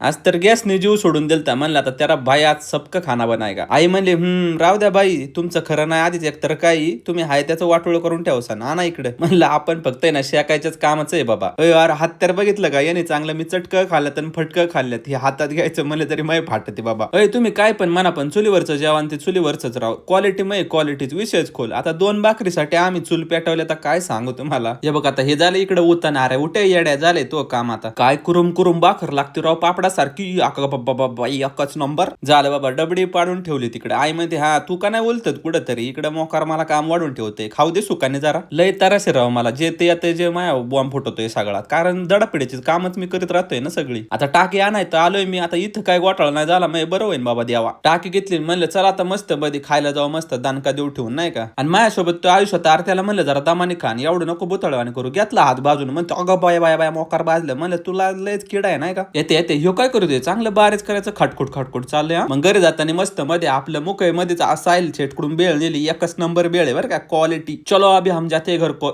आज तर गॅसने जीव सोडून दिलता. म्हणलं आता त्याला भाई आज सबका खाना बनायगा. आई म्हणली राहू द्या बाई, तुमचं खरं नाही आधीच एकतर काही तुम्ही हाय त्याचं वाटोळ करून ठेवसा ना इकडे. म्हणलं आपण फक्त आहे ना शेकायच्याच कामाचं आहे बाबा. यार हात तर बघितलं का याने चांगलं मी चटकं खाल्लं आणि फटकं खाल्ल्यात. हे हातात घ्यायचं म्हणलं तरी मै फाटते बाबा. तुम्ही काय पण म्हणा पण चुलीवरचं जेवण ते चुलीवरच राव. क्वालिटी मै क्वालिटीच विषयच खोल. आता 2 भाकरीसाठी आम्ही चूल पेटवल्या तर काय सांगू तुम्हाला. हे बघ आता हे झालं इकडे उताना. अरे उठे येड्या झाले तो काम. आता काय कुरुम कुरुम भाकर लागते राव पापडासारखी. एकच नंबर झालं बाबा. डबडी पाडून ठेवली तिकडे. आई म्हणते हा तू का नाही बोलत कुठं तरी इकडे मोकार मला काम वाढून ठेवते. खाऊ दे सुखाने जरा. लय तरासे राव मला जे ते येते जे माया बॉम्ब फुटतोय सगळा. कारण दडापिड्याची कामच मी करीत राहतोय ना सगळी. आता टाकी आणाय तर आलोय मी. आता इथं काय घोटाळा नाही झाला मग बरं होईन बाबा द्यावा. टाकी घेतली म्हणलं चला आता मस्त मध्ये खायला जाऊ मस्त दानका देऊ ठेवून नाही का. आणि माझ्यासोबत तो आयुष्यात आरत्याला म्हणलं जरा दमाने खान एवढं नको बुतळवाने करू. घेतला हात बाजून म्हणतो अगं बाय बाय बाय मोकार बाजलं. म्हणलं तुला लयच किडा आहे नाही का. येते येते ह्यो काय करू दे चांगलं बारीच करायचं खटखुट खटखुट चाललंय. मग घरी जाताना मस्त मध्ये आपलं मुकय मध्येच साईल छेटकडून बेळ नेली. एकच नंबर बेळ आहे बरं का क्वालिटी. चलो अभि हम जाते घर को.